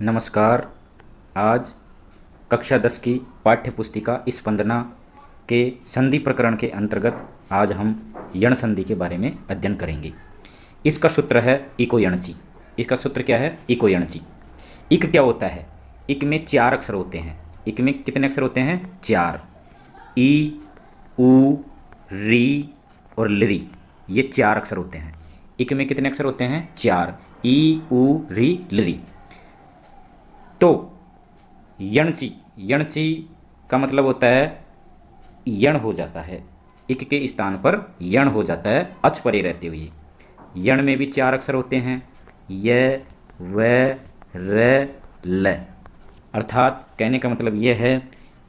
नमस्कार। आज कक्षा 10 की पाठ्य पुस्तिका स्पंदना के संधि प्रकरण के अंतर्गत आज हम यण संधि के बारे में अध्ययन करेंगे। इसका सूत्र है इको यणचि। इसका सूत्र क्या है? इको यणचि। इक क्या होता है? इक में 4 अक्षर होते हैं। इक में कितने अक्षर होते हैं? 4। ई, ऊ, री और लरी, ये 4 अक्षर होते हैं। इक में कितने अक्षर होते हैं? 4। ई, ऊ, री, लरी। तो यणचि, यणचि का मतलब होता है यण हो जाता है, इक के स्थान पर यण हो जाता है अच परे रहते हुए। यण में भी 4 अक्षर होते हैं, य, व, र, ल। अर्थात कहने का मतलब यह है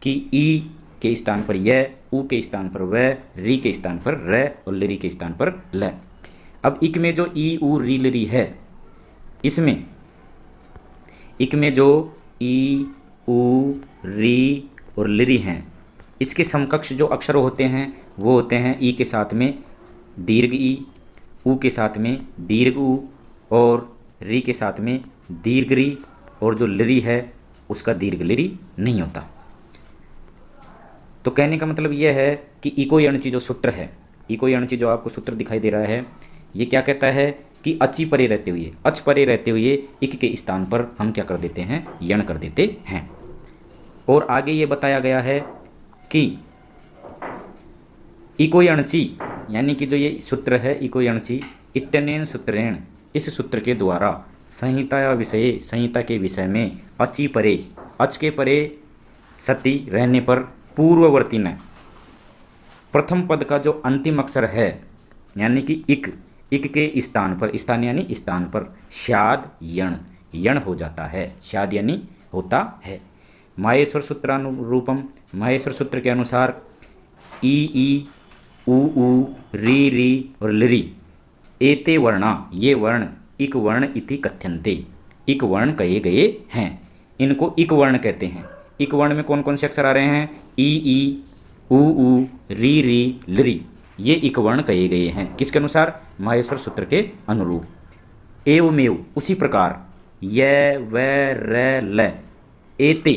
कि ई के स्थान पर य, ऊ के स्थान पर व, री के स्थान पर र और लरी के स्थान पर ल। अब इक में जो ई, ऊ, री, लरी है, इसमें इक में जो ई, ऊ, री और लरी हैं, इसके समकक्ष जो अक्षर होते हैं वो होते हैं ई के साथ में दीर्घ ई, ऊ के साथ में दीर्घ ऊ और री के साथ में दीर्घ री, और जो लरी है उसका दीर्घ लरी नहीं होता। तो कहने का मतलब यह है कि इको यणचि जो सूत्र है, इको यणचि जो आपको सूत्र दिखाई दे रहा है, ये क्या कहता है कि अचि परे रहते हुए, अच परे रहते हुए इक के स्थान पर हम क्या कर देते हैं? यण कर देते हैं। और आगे ये बताया गया है कि इको यणचि यानी कि जो ये सूत्र है इको यणचि, इत्यनेन सूत्रेण, इस सूत्र के द्वारा संहिता या विषय, संहिता के विषय में अचि परे, अच के परे सति रहने पर पूर्ववर्ती न प्रथम पद का जो अंतिम अक्षर है यानी कि इक, इक के स्थान पर, स्थान यानी स्थान पर शाद यण, यण हो जाता है। शाद यानी होता है। माहेश्वर सूत्रानुरूपम, माहेश्वर सूत्र के अनुसार ई, ऊ, री और लरी एते वर्णा, ये वर्ण इक वर्ण इति कथ्यन्ते, इक वर्ण कहे गए हैं। इनको इक वर्ण कहते हैं। इक वर्ण में कौन कौन से अक्षर आ रहे हैं? ई, ऊ, री, लरी, ये इक वर्ण कहे गए हैं। किसके अनुसार? माहेश्वर सूत्र के अनुरूप। एवमेव, उसी प्रकार य, व, र, ल एते,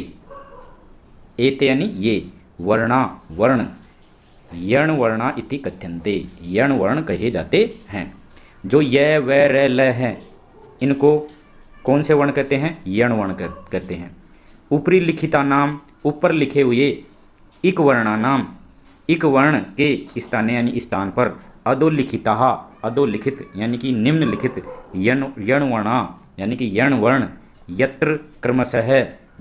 एते यानी ये वर्णा, वर्ण यण वर्णा इति कथ्यन्ते, यण वर्ण कहे जाते हैं। जो य, व, र, ल हैं, इनको कौन से वर्ण कहते हैं? यण वर्ण कहते हैं। ऊपरी लिखिता नाम, ऊपर लिखे हुए इक वर्णा नाम, इक वर्ण के स्थान यानी स्थान पर अधोलिखिता, अधोलिखित यानी कि निम्नलिखित यण वर्णा यानी कि यण वर्ण यत्र क्रमशः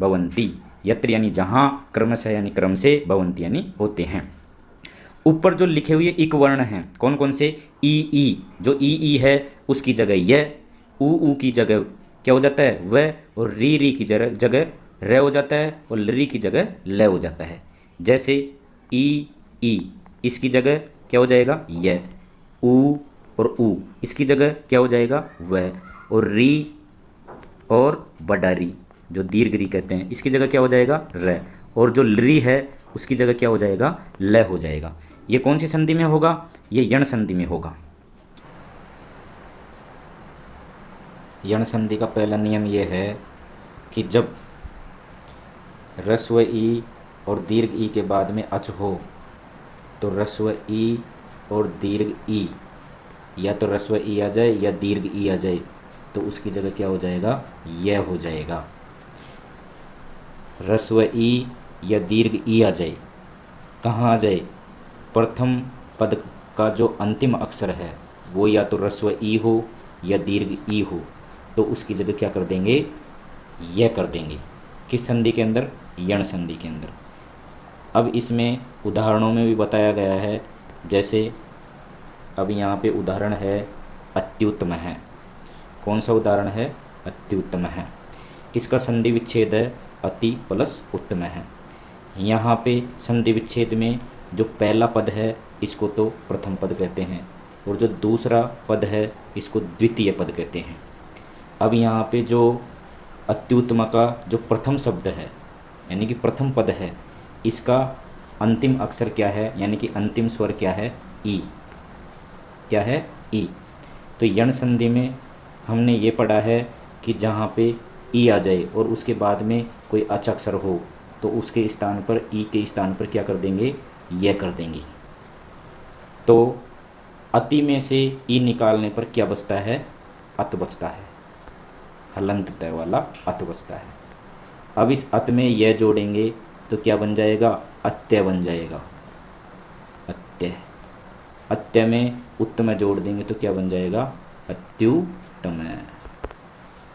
भवन्ति, यत्र यानी जहाँ, क्रमशः यानी क्रम से, भवन्ति यानी होते हैं। ऊपर जो लिखे हुए इक वर्ण हैं कौन कौन से? ई, जो ई है उसकी जगह य, ऊ की जगह क्या हो जाता है? व, और री की जगह र हो जाता है, और लरी की जगह ल हो जाता है। जैसे ई, इसकी जगह क्या हो जाएगा? य। ऊ और ऊ इसकी जगह क्या हो जाएगा? व। और री और बड़ा री जो दीर्घ री कहते हैं, इसकी जगह क्या हो जाएगा? र। और जो लरी है उसकी जगह क्या हो जाएगा? ल हो जाएगा। ये कौन सी संधि में होगा? ये यण संधि में होगा। यण संधि का पहला नियम यह है कि जब ह्रस्व ई और दीर्घ ई के बाद में अच हो तो ह्रस्व ई और दीर्घ ई, या तो ह्रस्व ई आ जाए या दीर्घ ई आ जाए, तो उसकी जगह क्या हो जाएगा? यह हो जाएगा। ह्रस्व ई या दीर्घ ई आ जाए, कहाँ आ जाए? प्रथम पद का जो अंतिम अक्षर है वो या तो ह्रस्व ई हो या दीर्घ ई हो, तो उसकी जगह क्या कर देंगे? यह कर देंगे। किस संधि के अंदर? यण संधि के अंदर। अब इसमें उदाहरणों में भी बताया गया है। जैसे अब यहाँ पे उदाहरण है अत्युत्तम है। कौन सा उदाहरण है? अत्युत्तम है। इसका संधि विच्छेद है अति प्लस उत्तम है। यहाँ पे संधि विच्छेद में जो पहला पद है इसको तो प्रथम पद कहते हैं, और जो दूसरा पद है इसको द्वितीय पद कहते हैं। अब यहाँ पे जो अत्युत्तम का जो प्रथम शब्द है यानी कि प्रथम पद है, इसका अंतिम अक्षर क्या है यानी कि अंतिम स्वर क्या है? ई। क्या है? ई। तो यण संधि में हमने ये पढ़ा है कि जहाँ पे ई आ जाए और उसके बाद में कोई अच अक्षर हो तो उसके स्थान पर, ई के स्थान पर क्या कर देंगे, यह कर देंगे। तो अति में से ई निकालने पर क्या बचता है, अत बचता है, हलंत तय वाला अत बचता है। अब इस अत में यह जोड़ेंगे तो क्या बन जाएगा, अत्य बन जाएगा, अत्य। अत्य में उत्तम जोड़ देंगे तो क्या बन जाएगा, अत्युत्तम।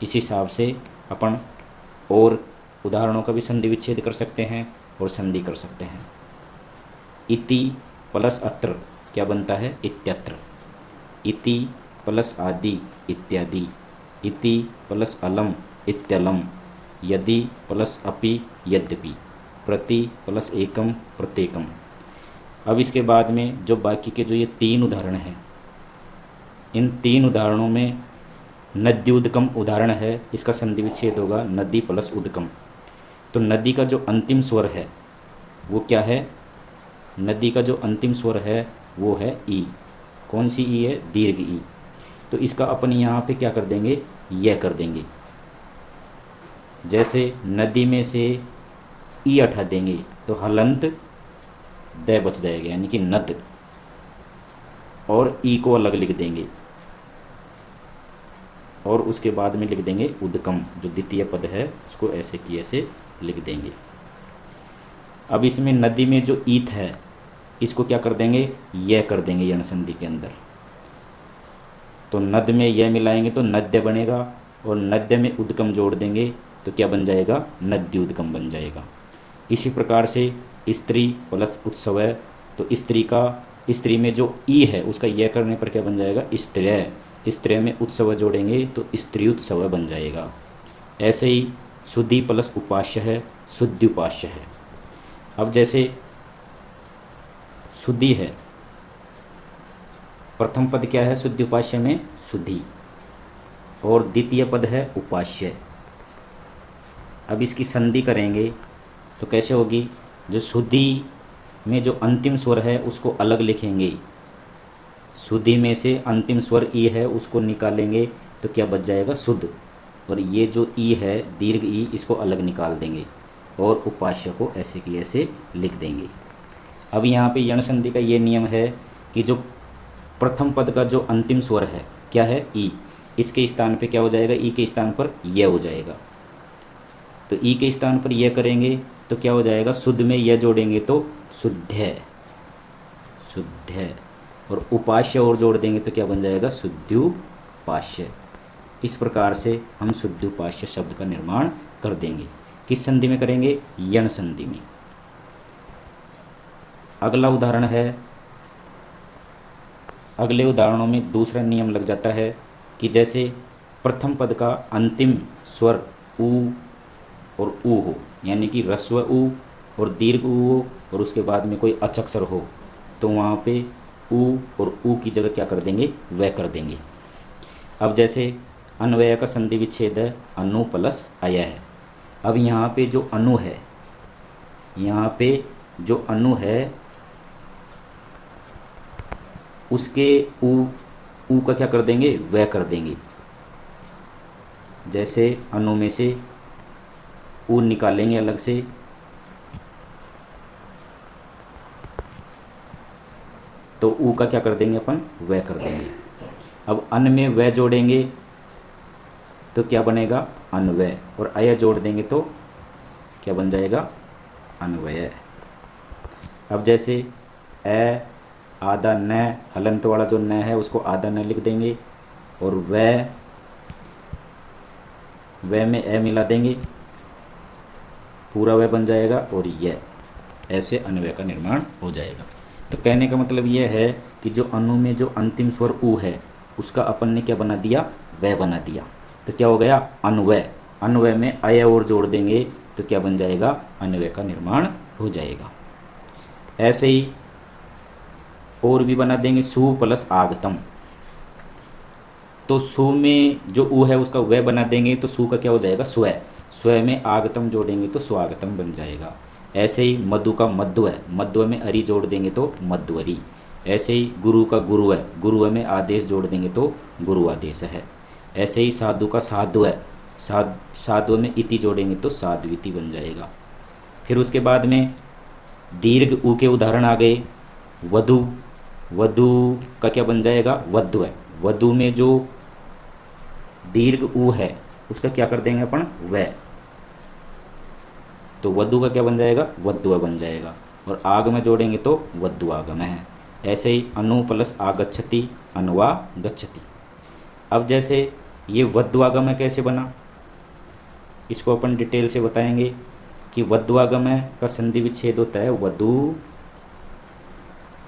इस हिसाब से अपन और उदाहरणों का भी संधि विच्छेद कर सकते हैं और संधि कर सकते हैं। इति प्लस अत्र क्या बनता है, इत्यत्र। इति प्लस आदि इत्यादि। इति प्लस अलम इत्यलम। यदि प्लस अपि यद्यपि। प्रति प्लस एकम प्रत्येकम। अब इसके बाद में जो बाकी के जो ये 3 उदाहरण हैं, इन 3 उदाहरणों में नद्युदकम उदाहरण है, इसका संधि विच्छेद होगा नदी प्लस उदकम। तो नदी का जो अंतिम स्वर है वो क्या है, नदी का जो अंतिम स्वर है वो है ई। कौन सी ई है, दीर्घ ई। तो इसका अपन यहाँ पे क्या कर देंगे, यह कर देंगे। जैसे नदी में से ई हटा देंगे तो हलंत द बच जाएगा, यानी कि नद, और ई को अलग लिख देंगे और उसके बाद में लिख देंगे उदकम, जो द्वितीय पद है उसको ऐसे की ऐसे लिख देंगे। अब इसमें नदी में जो ईथ है इसको क्या कर देंगे, यह कर देंगे यण संधि के अंदर। तो नद में यह मिलाएंगे तो नद्य बनेगा और नद्य में उदकम जोड़ देंगे तो क्या बन जाएगा, नद्युदकम बन जाएगा। इसी प्रकार से स्त्री प्लस उत्सव है, तो स्त्री का, स्त्री में जो ई है उसका यह करने पर क्या बन जाएगा, स्त्रिय। स्त्रिय में उत्सव जोड़ेंगे तो स्त्री उत्सव बन जाएगा। ऐसे ही शुद्धि प्लस उपास्य है, शुद्धि उपास्य है। अब जैसे शुद्धि है, प्रथम पद क्या है शुद्धि उपास्य में, शुद्धि, और द्वितीय पद है उपास्य। अब इसकी संधि करेंगे तो कैसे होगी, जो शुद्धि में जो अंतिम स्वर है उसको अलग लिखेंगे, शुद्धि में से अंतिम स्वर ई है उसको निकालेंगे तो क्या बच जाएगा, शुद्ध, और ये जो ई है दीर्घ ई इसको अलग निकाल देंगे और उपास्य को ऐसे की ऐसे लिख देंगे। अब यहाँ पे यण संधि का ये नियम है कि जो प्रथम पद का जो अंतिम स्वर है क्या है, ई, इसके स्थान पे क्या हो जाएगा, ई के स्थान पर यह हो जाएगा। तो ई के स्थान पर यह करेंगे तो क्या हो जाएगा, शुद्ध में यह जोड़ेंगे तो शुद्ध, शुद्ध, और उपास्य और जोड़ देंगे तो क्या बन जाएगा, शुद्ध्युपास्य। इस प्रकार से हम शुद्ध्युपास्य शब्द का निर्माण कर देंगे। किस संधि में करेंगे, यण संधि में। अगला उदाहरण है, अगले उदाहरणों में दूसरा नियम लग जाता है कि जैसे प्रथम पद का अंतिम स्वर उ और ऊ हो, यानी कि ह्रस्व उ और दीर्घ ऊ हो और उसके बाद में कोई अच अक्षर हो, तो वहाँ पे उ और ऊ की जगह क्या कर देंगे, वह कर देंगे। अब जैसे अन्वय का संधि विच्छेद है, अनु प्लस अय है। अब यहाँ पे जो अनु है, यहाँ पे जो अनु है उसके ऊ का क्या कर देंगे, वह कर देंगे। जैसे अनु में से ऊ निकालेंगे अलग से, तो ऊ का क्या कर देंगे अपन, वह कर देंगे। अब अन में वह जोड़ेंगे तो क्या बनेगा, अन्वय, और अय जोड़ देंगे तो क्या बन जाएगा, अन्वय। अब जैसे ए आधा न, हलंत वाला जो न है उसको आधा न लिख देंगे और वह में ए मिला देंगे, पूरा वह बन जाएगा, और यह, ऐसे अन्वय का निर्माण हो जाएगा। तो कहने का मतलब यह है कि जो अनु में जो अंतिम स्वर ऊ है उसका अपन ने क्या बना दिया, वह बना दिया, तो क्या हो गया, अन्वय। अन्वय में अय और जोड़ देंगे तो क्या बन जाएगा, अन्वय का निर्माण हो जाएगा। ऐसे ही और भी बना देंगे, सु प्लस आगतम। तो सु में जो ऊ है उसका वह बना देंगे तो सु का क्या हो जाएगा, स्वय। स्वय में आगतम जोड़ेंगे तो स्वागतम बन जाएगा। ऐसे ही मधु का मध्व है, मध्व में अरि जोड़ देंगे तो मध्वरी। ऐसे ही गुरु का गुरु है, गुरु में आदेश जोड़ देंगे तो गुरु आदेश है। ऐसे ही साधु का साधु है, साधु में इति जोड़ेंगे तो साध्विति बन जाएगा। फिर उसके बाद में दीर्घ ऊ के उदाहरण आ गए। वधु, वधु का क्या बन जाएगा? वधु है। वधु में जो दीर्घ ऊ है उसका क्या कर देंगे अपन? वह। तो वधु का क्या बन जाएगा? वधुआ बन जाएगा। और आग में जोड़ेंगे तो वधुआगम है। ऐसे ही अनु प्लस आगच्छति, अनुवा गच्छति। अब जैसे ये वधुआगम है, कैसे बना इसको अपन डिटेल से बताएंगे कि वधुआगम का संधि विच्छेद होता है वधु।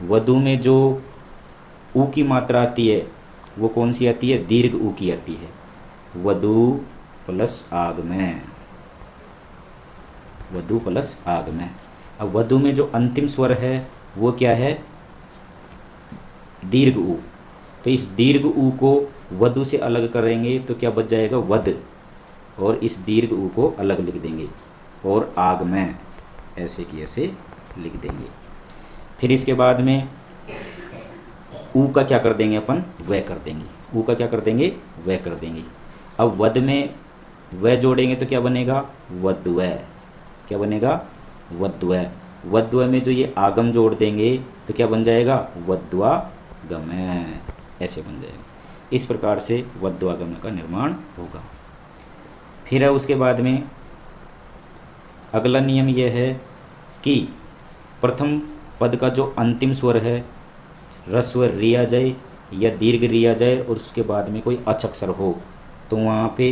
वधु में जो ऊ की मात्रा आती है वो कौन सी आती है? दीर्घ ऊ की आती है। वधु प्लस आगमय, वधु प्लस आगमय। अब वधु में जो अंतिम स्वर है वो क्या है? दीर्घ ऊ। तो इस दीर्घ ऊ को वधु से अलग करेंगे तो क्या बच जाएगा? वध। और इस दीर्घ ऊ को अलग लिख देंगे और आगमय ऐसे की ऐसे लिख देंगे। फिर इसके बाद में ऊ का क्या कर देंगे अपन? वह कर देंगे। ऊ का क्या कर देंगे? वह कर देंगे। अब वध में वह जोड़ेंगे तो क्या बनेगा? वधवै। क्या बनेगा? वधवै। वधवै में जो ये आगम जोड़ देंगे तो क्या बन जाएगा? वधवागमय ऐसे बन जाएगा। इस प्रकार से वधवागमय का निर्माण होगा। फिर है उसके बाद में अगला नियम यह है कि प्रथम पद का जो अंतिम स्वर है, ह्रस्व री आ जाए या दीर्घ री आ जाए और उसके बाद में कोई अक्षर हो तो वहाँ पे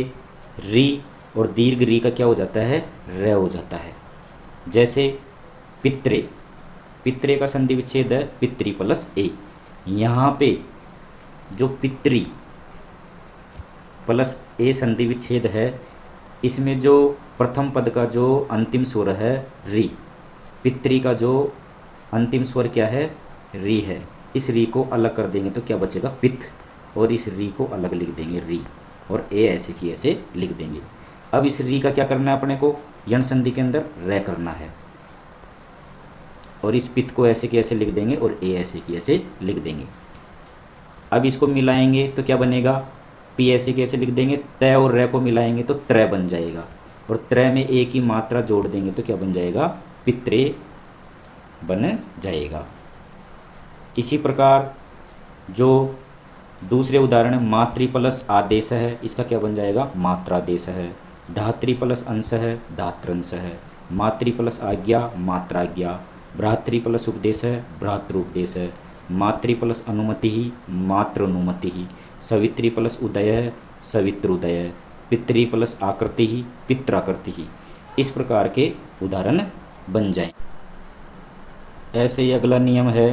री और दीर्घ री का क्या हो जाता है? र हो जाता है। जैसे पित्रे, पित्रे का संधि विच्छेद है पितृ प्लस ए। यहाँ पे जो पितृ प्लस ए संधि विच्छेद है, इसमें जो प्रथम पद का जो अंतिम स्वर है री, पितृ का जो अंतिम स्वर क्या है? री है। इस री को अलग कर देंगे तो क्या बचेगा? पित। और इस री को अलग लिख देंगे री, और ए ऐसे की ऐसे लिख देंगे। अब इस री का क्या करना है अपने को? यण संधि के अंदर रे करना है। और इस पित को ऐसे की ऐसे लिख देंगे और ए ऐसे की ऐसे लिख देंगे। अब इसको मिलाएंगे तो क्या बनेगा? पी ऐसे की ऐसे लिख देंगे। तय और रे को मिलाएंगे तो त्रय बन जाएगा। और त्रय में ए की मात्रा जोड़ देंगे तो क्या बन जाएगा? पित्रे बन जाएगा। इसी प्रकार जो दूसरे उदाहरण मातृ प्लस आदेश है, इसका क्या बन जाएगा? मात्रादेश है। धात्री प्लस अंश है, धात्रंश है। मातृ प्लस आज्ञा, मात्राज्ञा। भ्रातृ प्लस उपदेश है, भ्रातृपदेश है। मातृ प्लस अनुमति ही, मातृनुमति ही। सवित्री प्लस उदय है, सवित्रोदय है। पितृ प्लस आकृति ही, पित्राकृति ही। इस प्रकार के उदाहरण बन जाएं। ऐसे ही अगला नियम है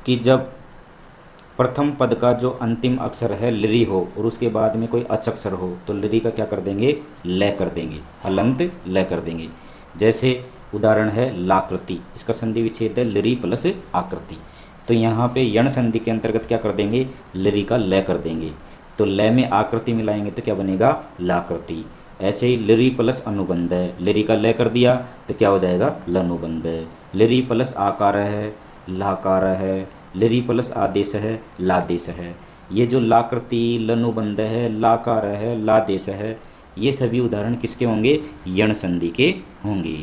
कि जब प्रथम पद का जो अंतिम अक्षर है लृ हो और उसके बाद में कोई अचक्षर हो तो लृ का क्या कर देंगे? लय कर देंगे। हलंत लय कर देंगे। जैसे उदाहरण है लाकृति, इसका संधि विच्छेद है लृ प्लस आकृति। तो यहाँ पे यण संधि के अंतर्गत क्या कर देंगे? लृ का लय कर देंगे। तो लय में आकृति मिलाएंगे तो क्या बनेगा? लाकृति। ऐसे ही लृ प्लस अनुबंध है, लृ का लय कर दिया तो क्या हो जाएगा? लनुबंध। लृ प्लस आकार है, लाकार है। लृ प्लस आदेश है, लादेश है। ये जो लाकृति, लनुबंध है, लाकार है, लादेश है, ये सभी उदाहरण किसके होंगे? यण संधि के होंगे।